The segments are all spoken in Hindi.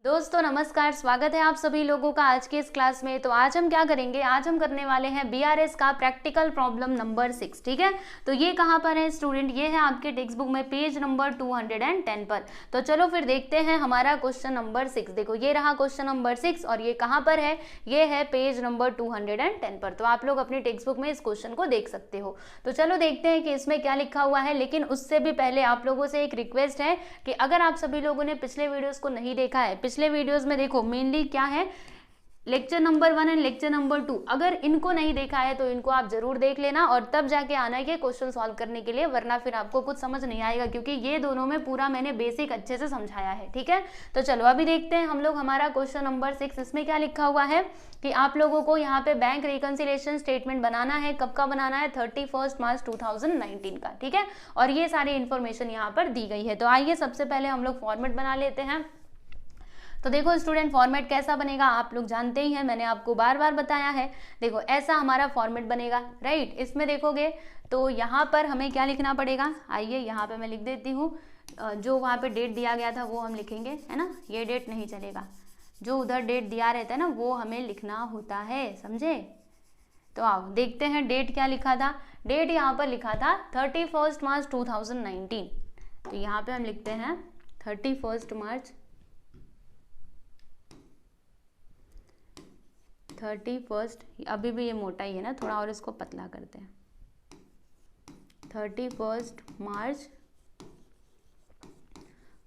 दोस्तों नमस्कार, स्वागत है आप सभी लोगों का आज के इस क्लास में। तो आज हम क्या करेंगे, आज हम करने वाले हैं बीआरएस का प्रैक्टिकल प्रॉब्लम नंबर 6। ठीक है, तो ये कहाँ पर है स्टूडेंट, ये है आपके टेक्स्ट बुक में पेज नंबर 210 पर। तो चलो फिर देखते हैं हमारा क्वेश्चन नंबर 6। देखो ये रहा क्वेश्चन नंबर 6 और ये कहाँ पर है, ये है पेज नंबर 210 पर। तो आप लोग अपनी टेक्स्ट बुक में इस क्वेश्चन को देख सकते हो। तो चलो देखते हैं कि इसमें क्या लिखा हुआ है। लेकिन उससे भी पहले आप लोगों से एक रिक्वेस्ट है कि अगर आप सभी लोगों ने पिछले वीडियोस को नहीं देखा है, पिछले वीडियोस में देखो मेनली क्या है, lecture number 1 and lecture number 2, अगर इनको नहीं देखा है तो इनको आप जरूर देख लेना और तब जाके आना है क्वेश्चन सॉल्व करने के लिए, वरना फिर आपको कुछ समझ नहीं आएगा, क्योंकि ये दोनों में पूरा मैंने बेसिक अच्छे से समझाया है। ठीक है, तो चलो अभी देखते हैं हम लोग हमारा क्वेश्चन नंबर 6। इसमें क्या लिखा हुआ है कि आप लोगों को यहाँ पे बैंक रिकंसिलिएशन स्टेटमेंट बनाना है। कब का बनाना है, 31 मार्च 2019 का। ठीक है, और ये सारी इंफॉर्मेशन यहाँ पर दी गई है। तो आइए सबसे पहले हम लोग फॉर्मेट बना लेते हैं। तो देखो स्टूडेंट, फॉर्मेट कैसा बनेगा आप लोग जानते ही हैं, मैंने आपको बार बार बताया है। देखो ऐसा हमारा फॉर्मेट बनेगा, राइट। इसमें देखोगे तो यहाँ पर हमें क्या लिखना पड़ेगा, आइए यहाँ पे मैं लिख देती हूँ। जो वहाँ पे डेट दिया गया था वो हम लिखेंगे, है ना। ये डेट नहीं चलेगा, जो उधर डेट दिया रहता है ना वो हमें लिखना होता है, समझे। तो आओ देखते हैं डेट क्या लिखा था। डेट यहाँ पर लिखा था 31 मार्च 2019। तो यहाँ पे हम लिखते हैं 31 मार्च 31, अभी भी ये मोटा ही है ना, थोड़ा और इसको पतला करते हैं। 31 मार्च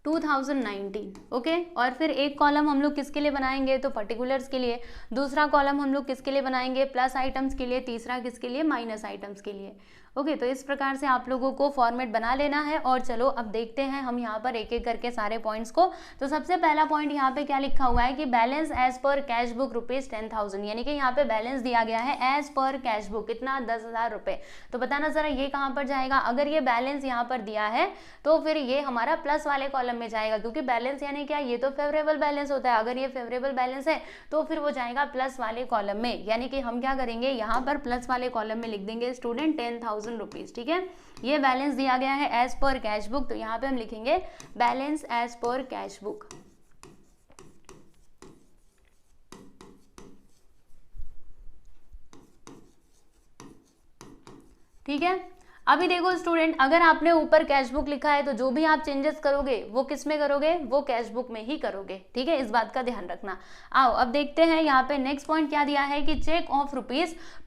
2019, ओके। और फिर एक कॉलम हम लोग किसके लिए बनाएंगे, तो पर्टिकुलर्स के लिए। दूसरा कॉलम हम लोग किसके लिए बनाएंगे, प्लस आइटम्स के लिए। तीसरा किसके लिए, माइनस आइटम्स के लिए। ओके, तो इस प्रकार से आप लोगों को फॉर्मेट बना लेना है। और चलो अब देखते हैं हम यहाँ पर एक एक करके सारे पॉइंट्स को। तो सबसे पहला पॉइंट यहाँ पे क्या लिखा हुआ है कि balance as per cash book ₹10,000, यानी कि यहाँ पे बैलेंस दिया गया है एज पर कैश बुक, कितना, 10,000 रुपए। तो बताना जरा ये कहाँ पर जाएगा। अगर ये बैलेंस यहाँ पर दिया है तो फिर ये हमारा प्लस वाले कॉलम में जाएगा, क्योंकि बैलेंस यानी क्या, ये तो फेवरेबल बैलेंस होता है। अगर ये फेवरेबल बैलेंस है तो फिर वो जाएगा प्लस वाले कॉलम में, यानी कि हम क्या करेंगे, यहाँ पर प्लस वाले कॉलम में लिख देंगे स्टूडेंट 10,000 रुपीज। ठीक है, ये बैलेंस दिया गया है एज पर कैश बुक, तो यहाँ पे हम लिखेंगे balance as per cash book. ठीक है, अभी देखो स्टूडेंट, अगर आपने ऊपर कैश बुक लिखा है तो जो भी आप चेंजेस करोगे वो किस में करोगे, वो कैश बुक में ही करोगे। ठीक है, इस बात का ध्यान रखना। आओ अब देखते हैं यहाँ पे नेक्स्ट पॉइंट क्या दिया है कि cheque of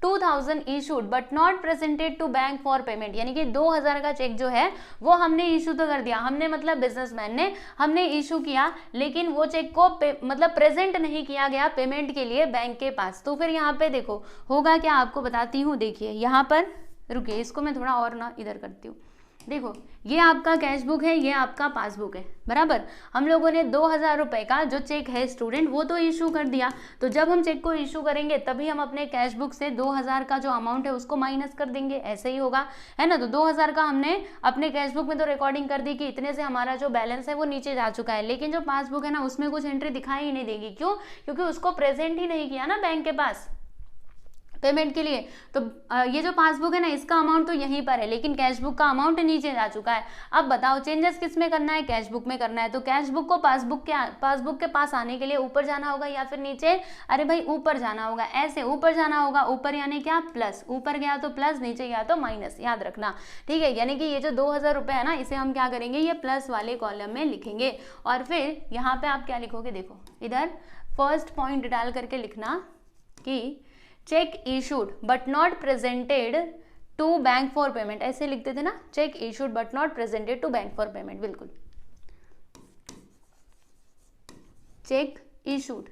₹2,000 issued but not presented to bank for payment, यानी कि 2,000 का चेक जो है वो हमने इशू तो कर दिया, हमने मतलब बिजनेसमैन ने हमने इशू किया, लेकिन वो चेक को मतलब प्रेजेंट नहीं किया गया पेमेंट के लिए बैंक के पास। तो फिर यहाँ पे देखो होगा क्या, आपको बताती हूँ। देखिए यहाँ पर, रुकिए इसको मैं थोड़ा और ना इधर करती हूँ। देखो ये आपका कैश बुक है, ये आपका पासबुक है, बराबर। हम लोगों ने 2,000 रुपए का जो चेक है स्टूडेंट वो तो इशू कर दिया। तो जब हम चेक को इशू करेंगे तभी हम अपने कैश बुक से 2,000 का जो अमाउंट है उसको माइनस कर देंगे, ऐसे ही होगा, है ना। तो 2,000 का हमने अपने कैश बुक में तो रिकॉर्डिंग कर दी कि इतने से हमारा जो बैलेंस है वो नीचे जा चुका है, लेकिन जो पासबुक है ना उसमें कुछ एंट्री दिखाई ही नहीं देगी। क्यों, क्योंकि उसको प्रेजेंट ही नहीं किया ना बैंक के पास पेमेंट के लिए। तो ये जो पासबुक है ना इसका अमाउंट तो यहीं पर है, लेकिन कैश बुक का अमाउंट नीचे जा चुका है। अब बताओ चेंजेस किस में करना है, कैश बुक में करना है। तो कैश बुक को पासबुक के पास आने के लिए ऊपर जाना होगा या फिर नीचे, अरे भाई ऊपर जाना होगा, ऐसे ऊपर जाना होगा। ऊपर यानी क्या, प्लस, ऊपर गया तो प्लस, नीचे गया तो माइनस, याद रखना। ठीक है, यानी कि ये जो 2,000 रुपए है ना इसे हम क्या करेंगे, ये प्लस वाले कॉलम में लिखेंगे। और फिर यहाँ पे आप क्या लिखोगे, देखो इधर फर्स्ट पॉइंट डाल करके लिखना कि cheque issued but not presented to bank for payment, ऐसे लिखते थे ना, cheque issued but not presented to bank for payment, बिल्कुल। Cheque issued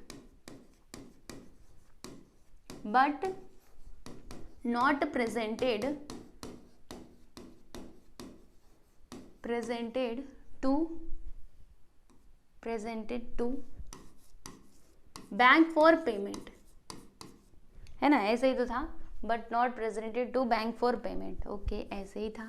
but not presented to bank for payment, है ना, ऐसे ही तो था, but not presented to bank for payment. Okay, ऐसे ही था।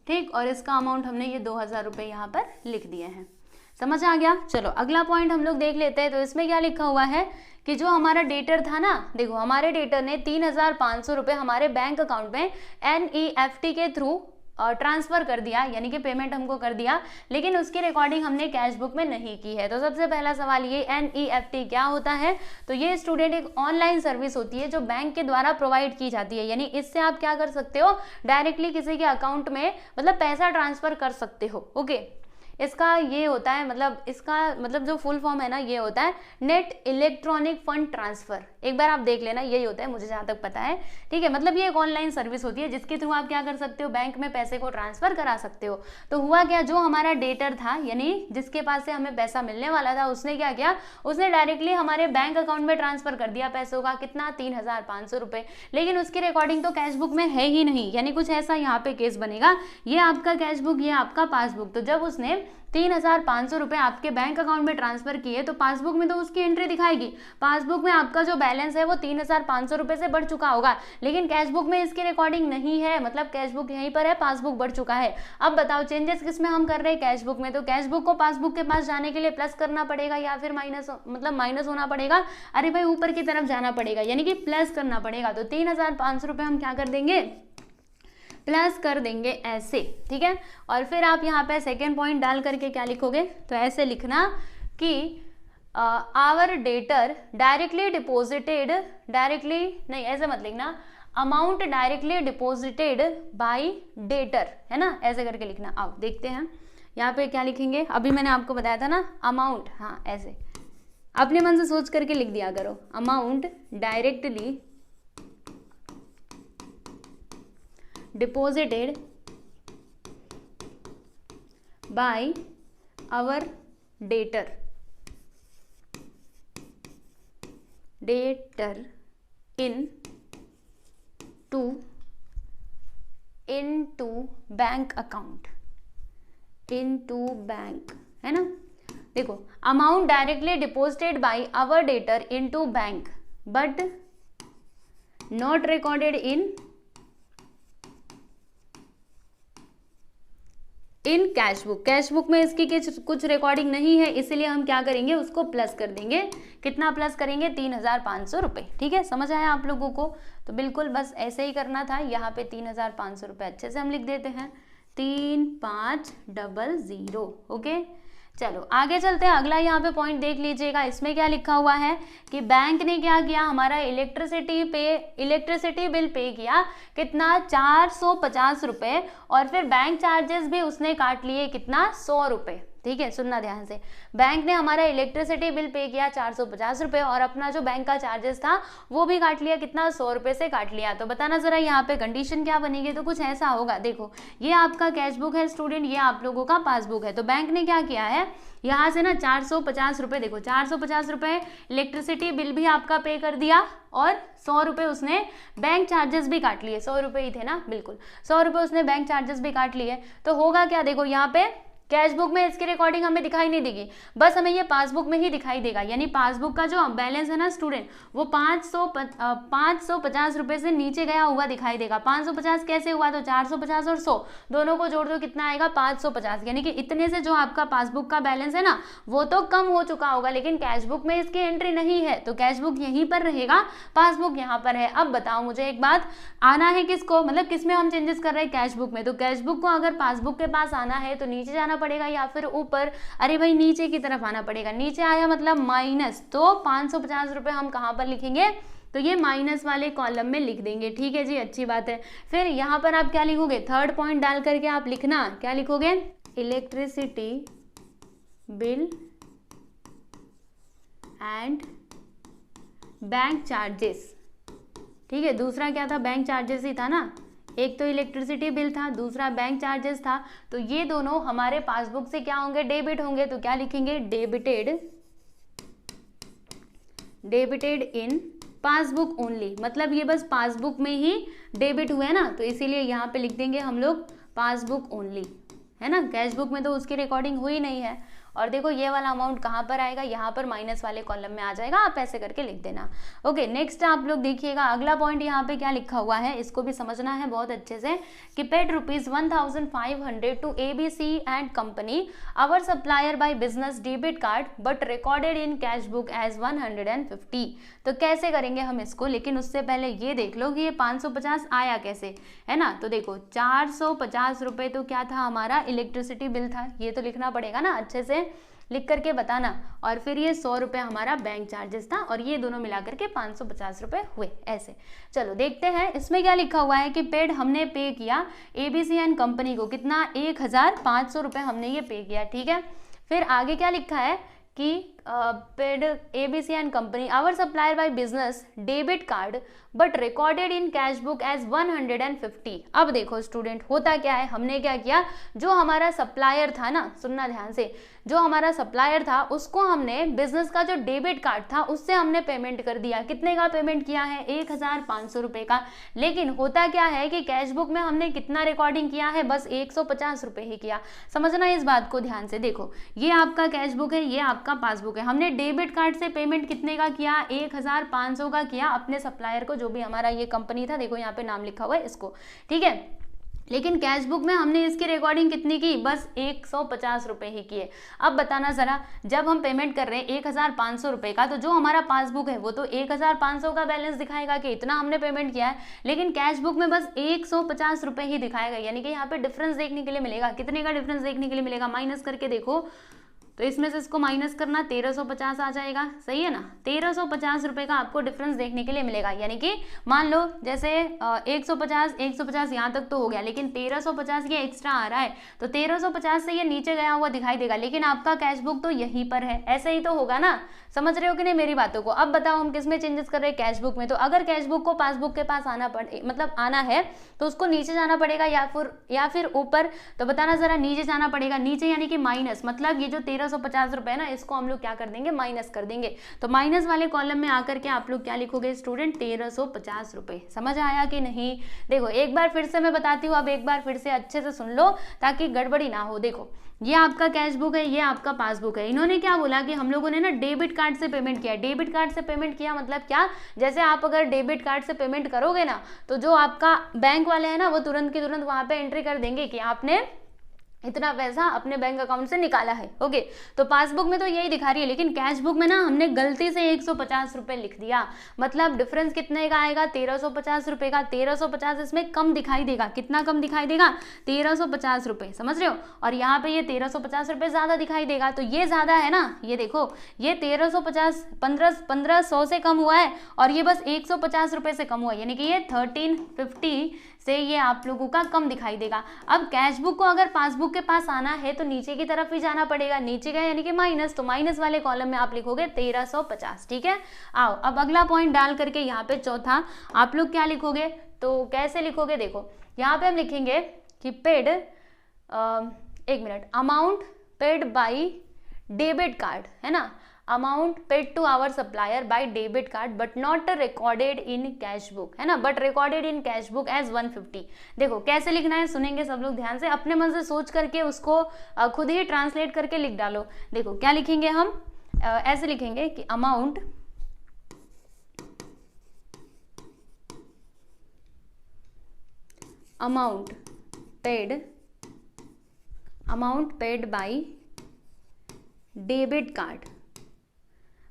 ठीक, और इसका अमाउंट हमने ये 2,000 रुपए यहाँ पर लिख दिए हैं। समझ आ गया। चलो अगला पॉइंट हम लोग देख लेते हैं। तो इसमें क्या लिखा हुआ है कि जो हमारा डेटर था ना, देखो हमारे डेटर ने 3,500 रुपये हमारे बैंक अकाउंट में NEFT के थ्रू ट्रांसफर कर दिया, यानी कि पेमेंट हमको कर दिया, लेकिन उसकी रिकॉर्डिंग हमने कैश बुक में नहीं की है। तो सबसे पहला सवाल ये NEFT क्या होता है? तो ये स्टूडेंट एक ऑनलाइन सर्विस होती है जो बैंक के द्वारा प्रोवाइड की जाती है, यानी इससे आप क्या कर सकते हो, डायरेक्टली किसी के अकाउंट में मतलब पैसा ट्रांसफर कर सकते हो। ओके, इसका ये होता है मतलब इसका मतलब जो फुल फॉर्म है ना, ये होता है नेट इलेक्ट्रॉनिक फंड ट्रांसफर। एक बार आप देख लेना, यही होता है मुझे जहाँ तक पता है, ठीक है। मतलब ये एक ऑनलाइन सर्विस होती है जिसके थ्रू आप क्या कर सकते हो, बैंक में पैसे को ट्रांसफर करा सकते हो। तो हुआ क्या, जो हमारा डेटर था यानी जिसके पास से हमें पैसा मिलने वाला था, उसने क्या किया, उसने डायरेक्टली हमारे बैंक अकाउंट में ट्रांसफर कर दिया पैसों का, कितना, 3,500 रुपये। लेकिन उसकी रिकॉर्डिंग तो कैश बुक में है ही नहीं, यानी कुछ ऐसा यहाँ पे केस बनेगा, ये आपका कैश बुक, ये आपका पासबुक। तो जब उसने 3,500 रुपये आपके बैंक अकाउंट में ट्रांसफर किए तो पासबुक में तो उसकी एंट्री दिखाएगी, पासबुक में आपका जो बैलेंस है वो 3,500 रुपये से बढ़ चुका होगा, लेकिन कैश बुक में इसकी रिकॉर्डिंग नहीं है, मतलब कैश बुक यहीं पर है, पासबुक बढ़ चुका है। अब बताओ चेंजेस किस में हम कर रहे हैं, कैश बुक में। तो कैश बुक को पासबुक के पास जाने के लिए प्लस करना पड़ेगा या फिर माइनस होना पड़ेगा, अरे भाई ऊपर की तरफ जाना पड़ेगा, यानी कि प्लस करना पड़ेगा। तो 3,500 रुपये हम क्या कर देंगे, प्लस कर देंगे ऐसे, ठीक है। और फिर आप यहाँ पे सेकेंड पॉइंट डाल करके क्या लिखोगे, तो ऐसे लिखना कि our debtor directly deposited, directly नहीं ऐसे मत लिखना, amount directly deposited by debtor, है ना, ऐसे करके लिखना। आओ देखते हैं यहाँ पे क्या लिखेंगे। अभी मैंने आपको बताया था ना अमाउंट, हाँ ऐसे अपने मन से सोच करके लिख दिया करो, amount directly deposited by our debtor into bank account, into bank, है ना। देखो amount directly deposited by our debtor into bank but not recorded in cash book, cash book में इसकी कुछ रिकॉर्डिंग नहीं है, इसलिए हम क्या करेंगे, उसको प्लस कर देंगे। कितना प्लस करेंगे, 3,500 रुपये, ठीक है। समझ आया आप लोगों को? तो बिल्कुल बस ऐसे ही करना था। यहाँ पे 3,500 रुपये अच्छे से हम लिख देते हैं, 3500। ओके चलो आगे चलते हैं। अगला यहाँ पे पॉइंट देख लीजिएगा, इसमें क्या लिखा हुआ है कि बैंक ने क्या किया, हमारा इलेक्ट्रिसिटी बिल पे किया, कितना, 450 रुपये, और फिर बैंक चार्जेस भी उसने काट लिए, कितना, 100 रुपये। ठीक है, सुनना ध्यान से, बैंक ने हमारा इलेक्ट्रिसिटी बिल पे किया 450 रुपये, और अपना जो बैंक का चार्जेस था वो भी काट लिया, कितना, 100 रुपये से काट लिया। तो बताना जरा यहाँ पे कंडीशन क्या बनेगी। तो कुछ ऐसा होगा, देखो ये आपका कैश बुक है स्टूडेंट, ये आप लोगों का पासबुक है। तो बैंक ने क्या किया है, यहाँ से ना 450 रुपये, देखो 450 रुपये इलेक्ट्रिसिटी बिल भी आपका पे कर दिया, और 100 रुपये उसने बैंक चार्जेस भी काट लिए, 100 रुपये ही थे ना, बिल्कुल 100 रुपये उसने बैंक चार्जेस भी काट लिए। तो होगा क्या, देखो यहाँ पे कैश बुक में इसकी रिकॉर्डिंग हमें दिखाई नहीं देगी, बस हमें ये पासबुक में ही दिखाई देगा। यानी पासबुक का जो बैलेंस है ना स्टूडेंट, वो 550 रुपये से नीचे गया हुआ दिखाई देगा। 550 कैसे हुआ, तो 450 और 100 दोनों को जोड़ दो, कितना आएगा, 550। यानी कि इतने से जो आपका पासबुक का बैलेंस है ना वो तो कम हो चुका होगा, लेकिन कैश बुक में इसकी एंट्री नहीं है, तो कैश बुक यहीं पर रहेगा, पासबुक यहाँ पर है। अब बताओ मुझे एक बात, आना है किसको, मतलब किसमें हम चेंजेस कर रहे हैं, कैश बुक में। तो कैश बुक को अगर पासबुक के पास आना है तो नीचे जाना पड़ेगा या फिर ऊपर, अरे भाई नीचे की तरफ आना पड़ेगा। नीचे आया मतलब माइनस, तो 550 रुपये हम कहाँ पर लिखेंगे, तो ये माइनस वाले कॉलम में लिख देंगे। ठीक है जी, अच्छी बात है। फिर यहाँ पर आप क्या लिखोगे, थर्ड पॉइंट डाल करके आप लिखना, क्या लिखोगे, electricity bill and bank charges. ठीक है, दूसरा क्या था, बैंक चार्जेस ही था ना, एक तो इलेक्ट्रिसिटी बिल था, दूसरा बैंक चार्जेस था। तो ये दोनों हमारे पासबुक से क्या होंगे, डेबिट होंगे। तो क्या लिखेंगे, डेबिटेड इन पासबुक ओनली, मतलब ये बस पासबुक में ही डेबिट हुए ना, तो इसीलिए यहाँ पे लिख देंगे हम लोग पासबुक ओनली, है ना। कैश बुक में तो उसकी रिकॉर्डिंग हुई नहीं है। और देखो ये वाला अमाउंट कहाँ पर आएगा, यहाँ पर माइनस वाले कॉलम में आ जाएगा, आप ऐसे करके लिख देना। ओके, नेक्स्ट आप लोग देखिएगा अगला पॉइंट यहाँ पे क्या लिखा हुआ है, इसको भी समझना है बहुत अच्छे से कि paid ₹1500 to ABC and company our supplier by business debit card but recorded in cash book as 150। तो कैसे करेंगे हम इसको, लेकिन उससे पहले ये देख लो कि ये 550 आया कैसे, है ना। तो देखो 450 रुपये तो क्या था, हमारा इलेक्ट्रिसिटी बिल था, ये तो लिखना पड़ेगा ना, अच्छे से लिख करके बताना। और फिर ये 100 रुपये हमारा बैंक चार्जेस था, और ये दोनों मिला करके 550 रुपये हुए ऐसे। चलो देखते हैं इसमें क्या लिखा हुआ है कि पेड हमने पे किया ABC एंड कंपनी को कितना, 1500 रुपये हमने ये पे किया, ठीक है। फिर आगे क्या लिखा है कि paid ABC and company our supplier by business debit card but recorded in cash book as 150। अब देखो स्टूडेंट होता क्या है, हमने क्या किया, जो हमारा सप्लायर था ना, सुनना ध्यान से, जो हमारा सप्लायर था उसको हमने बिजनेस का जो डेबिट कार्ड था उससे हमने पेमेंट कर दिया। कितने का पेमेंट किया है, 1500 रुपये का। लेकिन होता क्या है कि कैश बुक में हमने कितना रिकॉर्डिंग किया है, बस 150 रुपये ही किया। समझना इस बात को ध्यान से, देखो ये आपका कैश बुक है, ये आपका पासबुक है, हमने डेबिट कार्ड से पेमेंट कितने का किया, 1500 का किया अपने सप्लायर को, जो भी हमारा ये कंपनी था, देखो यहाँ पे नाम लिखा हुआ है इसको, ठीक है। लेकिन कैश बुक में हमने इसकी रिकॉर्डिंग कितनी की, बस 150 रुपये ही किए। अब बताना जरा, जब हम पेमेंट कर रहे हैं 1500 रुपये का, तो जो हमारा पासबुक है वो तो 1500 का बैलेंस दिखाएगा कि इतना हमने पेमेंट किया है, लेकिन कैश बुक में बस 150 रुपये ही दिखाएगा। यानी कि यहाँ पे डिफरेंस देखने के लिए मिलेगा, कितने का डिफरेंस देखने के लिए मिलेगा, माइनस करके देखो, तो इसमें से इसको माइनस करना, 1350 आ जाएगा, सही है ना। 1350 रुपये का आपको डिफरेंस देखने के लिए मिलेगा। यानी कि मान लो जैसे 150 यहाँ तक तो हो गया, लेकिन 1350 ये एक्स्ट्रा आ रहा है, तो 1350 से ये नीचे गया हुआ दिखाई देगा, लेकिन आपका कैश बुक तो यहीं पर है, ऐसे ही तो होगा ना। समझ रहे हो कि नहीं मेरी बातों को। अब बताओ हम किस में चेंजेस कर रहे हैं, कैश बुक में। तो अगर कैश बुक को पासबुक के पास आना पड़े, मतलब आना है, तो उसको नीचे जाना पड़ेगा या फिर ऊपर। तो बताना जरा, नीचे जाना पड़ेगा, नीचे यानी कि माइनस, मतलब ये जो 1350 रुपए ना, इसको हम लोग क्या कर देंगे, माइनस कर देंगे। तो माइनस वाले कॉलम में आकर के आप लोग क्या लिखोगे स्टूडेंट, 1350 रुपए। समझ आया कि नहीं। देखो एक बार फिर से मैं बताती हूँ, अब एक बार फिर से अच्छे से सुन लो ताकि गड़बड़ी ना हो। देखो ये आपका कैश बुक है, ये आपका पासबुक है। इन्होंने क्या बोला कि हम लोगों ने ना डेबिट कार्ड से पेमेंट किया। डेबिट कार्ड से पेमेंट किया मतलब क्या, जैसे आप अगर डेबिट कार्ड से पेमेंट करोगे ना, तो जो आपका बैंक वाले हैं ना, वो तुरंत की तुरंत वहां पे एंट्री कर देंगे कि आपने इतना पैसा अपने बैंक अकाउंट से निकाला है। ओके, तो पासबुक में तो यही दिखा रही है, लेकिन कैश बुक में ना हमने गलती से 150 रुपए लिख दिया। मतलब डिफरेंस कितने का आएगा, 1350 रुपए का। 1350 इसमें कम दिखाई देगा, कितना कम दिखाई देगा, 1350 रुपए। समझ रहे हो। और यहाँ पे ये 1350 रुपए ज्यादा दिखाई देगा, तो ये ज्यादा है ना। ये देखो ये 1350 1500 से कम हुआ है, और ये बस 150 रुपए से कम हुआ है, यानी कि ये 1350 से ये आप लोगों का कम दिखाई देगा। अब कैश बुक को अगर पासबुक के पास आना है तो नीचे की तरफ ही जाना पड़ेगा, नीचे गए यानी कि माइनस, तो माइनस वाले कॉलम में आप लिखोगे 1350। ठीक है, आओ अब अगला पॉइंट डाल करके यहाँ पे चौथा आप लोग क्या लिखोगे, तो कैसे लिखोगे, देखो यहाँ पे हम लिखेंगे कि पेड, एक minute, amount paid by debit card, है ना, amount paid to our supplier by debit card but not recorded in cash book, है ना, but recorded in cash book as 150। देखो कैसे लिखना है, सुनेंगे सब लोग ध्यान से, अपने मन से सोच करके उसको खुद ही ट्रांसलेट करके लिख डालो। देखो क्या लिखेंगे हम, ऐसे लिखेंगे कि amount paid by debit card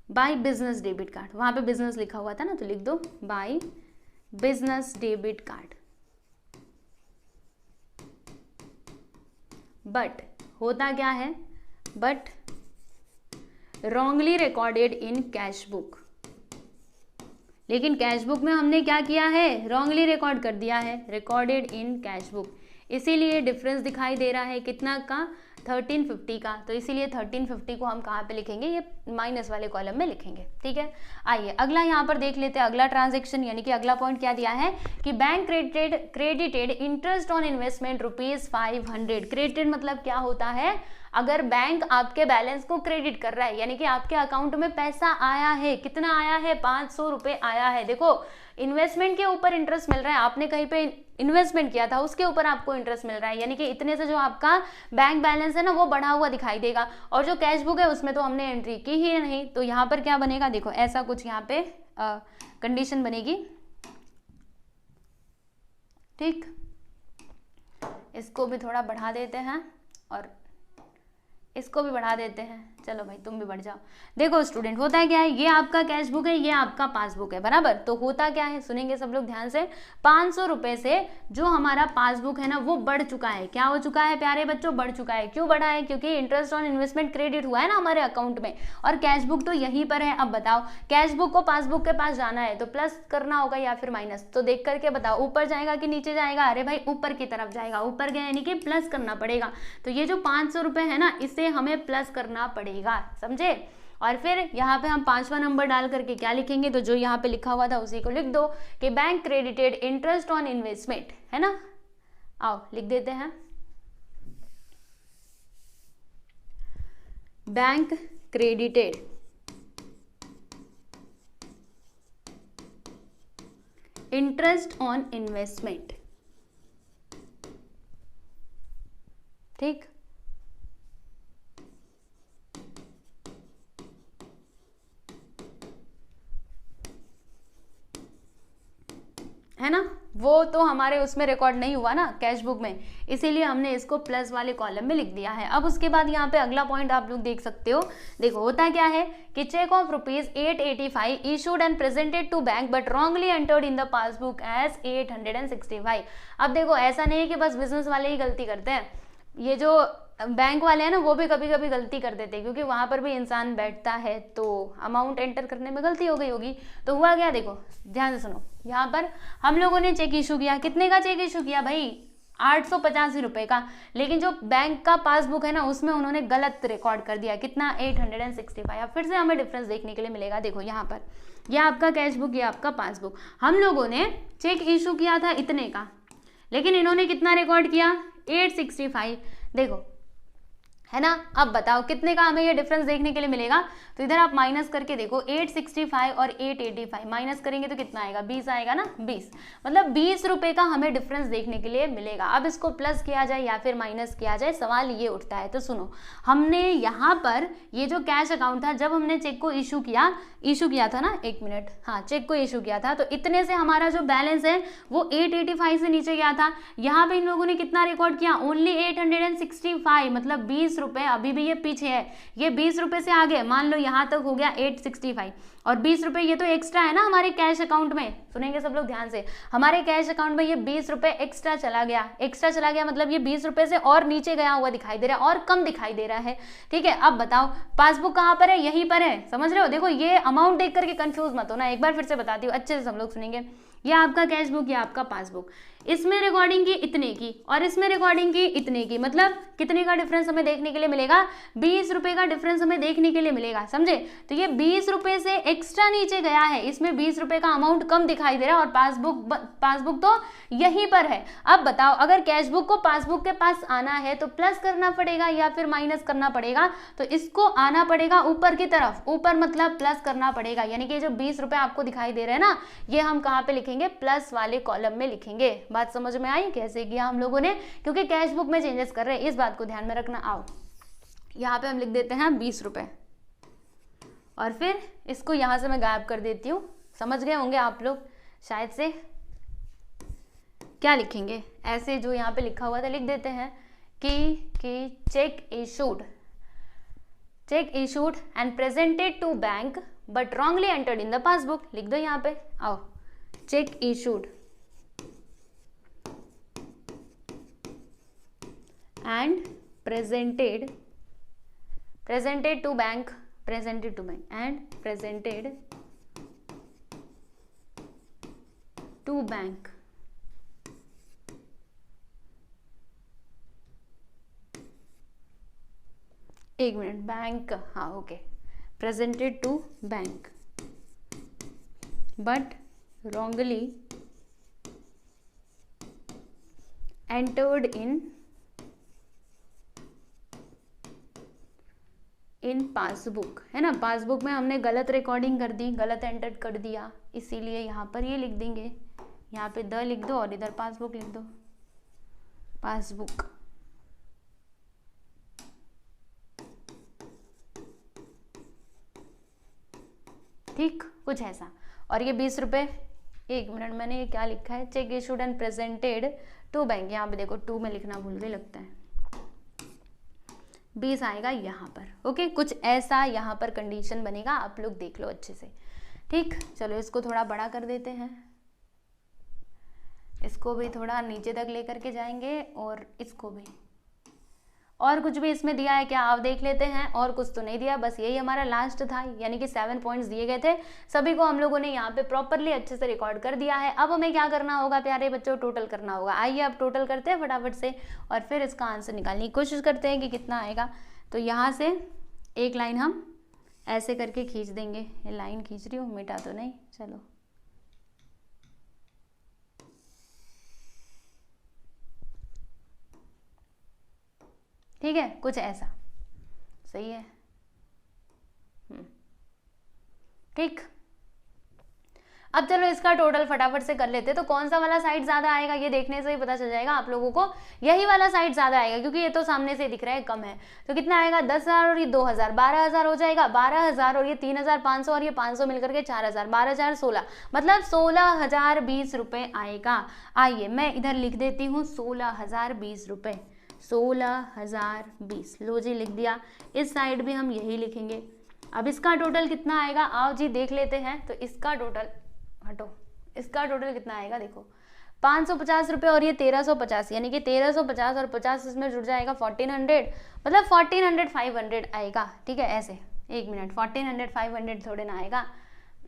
bye business debit card, वहां पे बिजनेस लिखा हुआ था ना, तो लिख दो bye business debit card, but होता क्या है, but wrongly recorded in cash book. लेकिन कैश बुक में हमने क्या किया है, रॉन्गली रिकॉर्ड कर दिया है, रिकॉर्डेड इन कैश बुक, इसीलिए डिफरेंस दिखाई दे रहा है कितना का, 1350 का। तो इसीलिए 1350 को हम कहाँ पे लिखेंगे, ये माइनस वाले कॉलम में लिखेंगे। ठीक है, आइए अगला यहाँ पर देख लेते हैं, अगला ट्रांजैक्शन यानी कि अगला पॉइंट क्या दिया है कि bank credited interest on investment ₹500। Credited मतलब क्या होता है, अगर बैंक आपके बैलेंस को क्रेडिट कर रहा है, यानी कि आपके अकाउंट में पैसा आया है, कितना आया है, 500 रुपए आया है। देखो इन्वेस्टमेंट के ऊपर इंटरेस्ट मिल रहा है, आपने कहीं पे इन्वेस्टमेंट किया था उसके ऊपर आपको इंटरेस्ट मिल रहा है, यानी कि इतने से जो आपका बैंक बैलेंस है ना वो बढ़ा हुआ दिखाई देगा। और जो कैश बुक है उसमें तो हमने एंट्री की ही नहीं, तो यहाँ पर क्या बनेगा, देखो ऐसा कुछ यहाँ पे कंडीशन बनेगी। ठीक, इसको भी थोड़ा बढ़ा देते हैं और इसको भी बढ़ा देते हैं। चलो भाई तुम भी बढ़ जाओ। देखो स्टूडेंट, होता है क्या है, ये आपका कैश बुक है, ये आपका पासबुक है, बराबर। तो होता क्या है, सुनेंगे सब लोग ध्यान से। 500 रुपए से जो हमारा पासबुक है ना वो बढ़ चुका है। क्या हो चुका है प्यारे बच्चों, बढ़ चुका है। क्यों बढ़ा है, क्योंकि इंटरेस्ट ऑन इन्वेस्टमेंट क्रेडिट हुआ है ना हमारे अकाउंट में, और कैश बुक तो यहीं पर है। अब बताओ, कैश बुक को पासबुक के पास जाना है तो प्लस करना होगा या फिर माइनस, तो देख करके बताओ ऊपर जाएगा कि नीचे जाएगा। अरे भाई ऊपर की तरफ जाएगा, ऊपर गया यानी कि प्लस करना पड़ेगा। तो ये जो 500 रुपए है ना इसे हमें प्लस करना पड़ेगा, समझे। और फिर यहाँ पे हम 5वां नंबर डाल करके क्या लिखेंगे, तो जो यहाँ पे लिखा हुआ था उसी को लिख दो कि bank credited interest on investment, है ना। आओ लिख देते हैं, bank credited interest on investment. ठीक, है ना। वो तो हमारे उसमें रिकॉर्ड नहीं हुआ ना कैश बुक में, इसीलिए हमने इसको प्लस वाले कॉलम में लिख दिया है। अब उसके बाद यहाँ पे अगला पॉइंट आप लोग देख सकते हो। देखो होता क्या है कि cheque of ₹885 issued and presented to bank but wrongly entered in the passbook as 865। अब देखो ऐसा नहीं है कि बस बिजनेस वाले ही गलती करते हैं, ये जो बैंक वाले हैं ना वो भी कभी कभी गलती कर देते हैं, क्योंकि वहां पर भी इंसान बैठता है तो अमाउंट एंटर करने में गलती हो गई होगी। तो हुआ क्या, देखो ध्यान से सुनो। यहाँ पर हम लोगों ने चेक इशू किया, कितने का चेक इशू किया भाई, 885 रुपए का। लेकिन जो बैंक का पासबुक है ना उसमें उन्होंने गलत रिकॉर्ड कर दिया, कितना, 865। अब फिर से हमें डिफरेंस देखने के लिए मिलेगा। देखो यहाँ पर यह आपका कैश बुक, ये आपका पासबुक। हम लोगों ने चेक इशू किया था इतने का, लेकिन इन्होंने कितना रिकॉर्ड किया, 865। देखो है ना। अब बताओ कितने का हमें ये डिफरेंस देखने के लिए मिलेगा, तो इधर आप माइनस करके देखो, 865 और 885 माइनस करेंगे तो कितना आएगा, 20 आएगा ना, 20। मतलब 20 रुपए का हमें डिफरेंस देखने के लिए मिलेगा। अब इसको प्लस किया जाए या फिर माइनस किया जाए, सवाल ये उठता है। तो सुनो, हमने यहाँ पर ये जो कैश अकाउंट था, जब हमने चेक को इशू किया था ना, एक मिनट, हाँ चेक को इशू किया था, तो इतने से हमारा जो बैलेंस है वो 885 से नीचे गया था। यहाँ पे इन लोगों ने कितना रिकॉर्ड किया, ओनली 865, मतलब 20 रुपए। अभी भी ये पीछे है, ये 20 रुपए से आगे, मान लो यहाँ तक हो गया 865 और 20 रुपए ये तो एक्स्ट्रा है ना हमारे कैश अकाउंट में। सुनेंगे सब लोग ध्यान से, हमारे कैश अकाउंट में ये 20 रुपए एक्स्ट्रा चला गया, मतलब ये 20 रुपए से और नीचे गया हुआ दिखाई दे रहा है, और कम दिखाई दे रहा है। ठीक है, अब बताओ पासबुक कहाँ पर है, यहीं पर है, समझ रहे हो। देखो ये अमाउंट देख करके कंफ्यूज मत होना, एक बार फिर से बताती हूँ, अच्छे से सब लोग सुनेंगे। ये आपका कैश बुक, ये आपका पासबुक, इसमें रिकॉर्डिंग की इतने की और इसमें रिकॉर्डिंग की इतने की, मतलब कितने का डिफरेंस हमें देखने के लिए मिलेगा, 20 रुपए का डिफरेंस हमें देखने के लिए मिलेगा, समझे। तो ये 20 रुपए से एक्स्ट्रा नीचे गया है, इसमें 20 रुपए का अमाउंट कम दिखाई दे रहा है, और पासबुक तो यहीं पर है। अब बताओ, अगर कैश बुक को पासबुक के पास आना है तो प्लस करना पड़ेगा या फिर माइनस करना पड़ेगा, तो इसको आना पड़ेगा ऊपर की तरफ, ऊपर मतलब प्लस करना पड़ेगा, यानी कि जो 20 रुपए आपको दिखाई दे रहे हैं ना, ये हम कहाँ पे लिखेंगे, प्लस वाले कॉलम में लिखेंगे। बात समझ में आई कैसे किया हम लोगों ने, क्योंकि कैश बुक में चेंजेस कर रहे हैं, इस बात को ध्यान में रखना। आओ यहाँ पे हम लिख देते हैं 20 रुपए, और फिर इसको यहां से मैं गायब कर देती हूँ। समझ गए होंगे आप लोग शायद से। क्या लिखेंगे, ऐसे जो यहाँ पे लिखा हुआ था लिख देते हैं कि cheque issued and presented to bank but wrongly entered in the passbook, लिख दो यहाँ पे। आओ, cheque issued and presented to bank and presented to bank, एक मिनट, बैंक, हाँ okay, presented to bank but wrongly entered in in passbook, है ना। पासबुक में हमने गलत रिकॉर्डिंग कर दी, गलत एंटर कर दिया, इसीलिए यहाँ पर ये लिख देंगे, यहाँ पे द लिख दो और इधर पासबुक लिख दो, पासबुक। ठीक, कुछ ऐसा। और ये 20 रुपये, 1 मिनट, मैंने ये क्या लिखा है, cheque issued and presented to bank, यहाँ पे देखो 2 में लिखना भूल गई लगता है, 20 आएगा यहाँ पर। ओके, कुछ ऐसा यहाँ पर कंडीशन बनेगा, आप लोग देख लो अच्छे से। ठीक, चलो इसको थोड़ा बड़ा कर देते हैं, इसको भी थोड़ा नीचे तक लेकर के जाएंगे और इसको भी। और कुछ भी इसमें दिया है क्या, आप देख लेते हैं। और कुछ तो नहीं दिया, बस यही हमारा लास्ट था, यानी कि 7 पॉइंट्स दिए गए थे, सभी को हम लोगों ने यहाँ पे प्रॉपरली अच्छे से रिकॉर्ड कर दिया है। अब हमें क्या करना होगा प्यारे बच्चों, टोटल करना होगा। आइए अब टोटल करते हैं फटाफट से और फिर इसका आंसर निकालने की कोशिश करते हैं कि कितना आएगा। तो यहाँ से एक लाइन हम ऐसे करके खींच देंगे, ये लाइन खींच रही हूँ, मिटा तो नहीं, चलो ठीक है, कुछ ऐसा सही है। ठीक, अब चलो इसका टोटल फटाफट से कर लेते हैं। तो कौन सा वाला साइड ज्यादा आएगा ये देखने से ही पता चल जाएगा आप लोगों को, यही वाला साइड ज्यादा आएगा क्योंकि ये तो सामने से दिख रहा है कम है। तो कितना आएगा, 10,000 और ये 2,000, 12,000 हो जाएगा, 12,000 और ये 3,500 और ये 500 मिलकर के 4,000, 12,000 16, मतलब 16,020 रुपये आएगा। आइए मैं इधर लिख देती हूँ 16,020 रुपये, 16,020, लो जी लिख दिया। इस साइड भी हम यही लिखेंगे। अब इसका टोटल कितना आएगा, आओ जी देख लेते हैं। तो इसका टोटल, हटो, इसका टोटल कितना आएगा देखो, 550 रुपये और ये 1350, यानी कि 1350 और 50 इसमें जुड़ जाएगा 1400, मतलब 1400 500 आएगा। ठीक है, ऐसे 1 मिनट, 1400 500 थोड़े ना आएगा,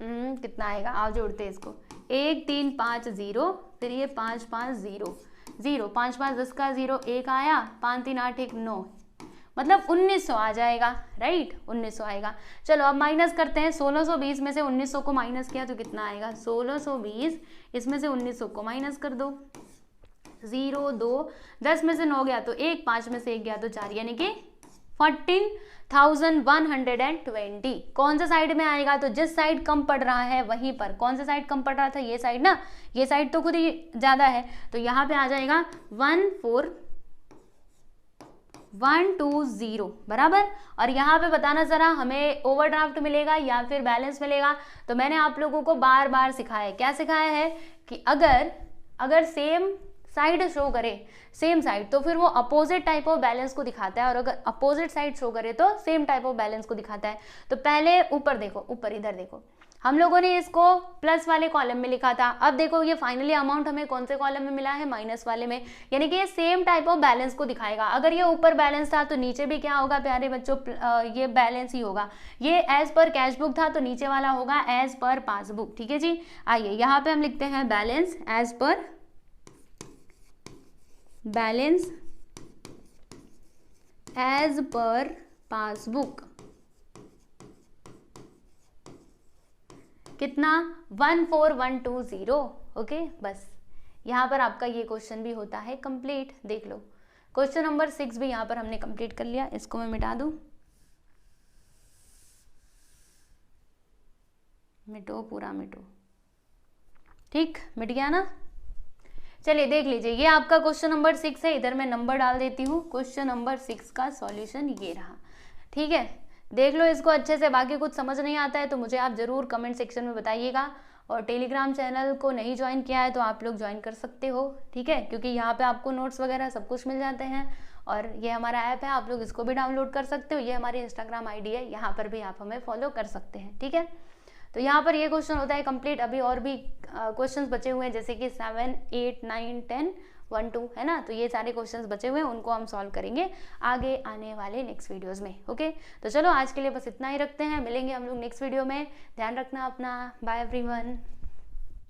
कितना आएगा, आओ जोड़ते हैं इसको, 1350, फिर ये 550 0, 5 5 10 का 0, 1 आया, 5 3 8 1 9, मतलब 1900 आ जाएगा, राइट, 1900 आएगा। चलो अब माइनस करते हैं, 1620 में से 1900 को माइनस किया तो कितना आएगा, 1620 इसमें से 1900 को माइनस कर दो, 0 2, 10 में से 9 गया तो 1, 5 में से 1 गया तो 4, यानी कि 14,120। कौन सा साइड में आएगा, तो जिस साइड कम पड़ रहा है वहीं पर, कौन सा साइड कम पड़ रहा था, ये साइड ना, ये साइड तो खुद ही ज्यादा है, तो यहाँ पे आ जाएगा 14,120 बराबर। और यहाँ पे बताना जरा, हमें ओवरड्राफ्ट मिलेगा या फिर बैलेंस मिलेगा। तो मैंने आप लोगों को बार बार सिखाया है, क्या सिखाया है कि अगर सेम साइड शो करे, सेम साइड, तो फिर वो अपोजिट टाइप ऑफ बैलेंस को दिखाता है, और अगर अपोजिट साइड शो करे तो सेम टाइप ऑफ बैलेंस को दिखाता है। तो पहले ऊपर देखो, ऊपर इधर देखो, हम लोगों ने इसको प्लस वाले कॉलम में लिखा था, अब देखो ये फाइनली अमाउंट हमें कौन से कॉलम में मिला है, माइनस वाले में, यानी कि ये सेम टाइप ऑफ बैलेंस को दिखाएगा। अगर ये ऊपर बैलेंस था तो नीचे भी क्या होगा प्यारे बच्चों, ये बैलेंस ही होगा। ये एज पर कैश बुक था तो नीचे वाला होगा एज पर पासबुक। ठीक है जी, आइए यहाँ पे हम लिखते हैं बैलेंस एज पर पासबुक, कितना, 14,120। ओके, बस यहाँ पर आपका ये क्वेश्चन भी होता है कंप्लीट। देख लो क्वेश्चन नंबर 6 भी यहाँ पर हमने कंप्लीट कर लिया। इसको मैं मिटा दूं, मिटो, पूरा मिटो, ठीक, मिट गया ना। चलिए देख लीजिए, ये आपका क्वेश्चन नंबर 6 है, इधर मैं नंबर डाल देती हूँ। क्वेश्चन नंबर 6 का सॉल्यूशन ये रहा। ठीक है, देख लो इसको अच्छे से। बाकी कुछ समझ नहीं आता है तो मुझे आप जरूर कमेंट सेक्शन में बताइएगा। और टेलीग्राम चैनल को नहीं ज्वाइन किया है तो आप लोग ज्वाइन कर सकते हो, ठीक है, क्योंकि यहाँ पे आपको नोट्स वगैरह सब कुछ मिल जाते हैं। और ये हमारा ऐप है, आप लोग इसको भी डाउनलोड कर सकते हो। ये हमारी इंस्टाग्राम आईडी है, यहाँ पर भी आप हमें फॉलो कर सकते हैं। ठीक है, तो यहाँ पर ये क्वेश्चन होता है कंप्लीट। अभी और भी क्वेश्चंस बचे हुए हैं, जैसे कि 7, 8, 9, 10, 1, 2, है ना। तो ये सारे क्वेश्चंस बचे हुए हैं, उनको हम सॉल्व करेंगे आगे आने वाले नेक्स्ट वीडियोस में। ओके, तो चलो आज के लिए बस इतना ही रखते हैं, मिलेंगे हम लोग नेक्स्ट वीडियो में। ध्यान रखना अपना, बाय एवरीवन।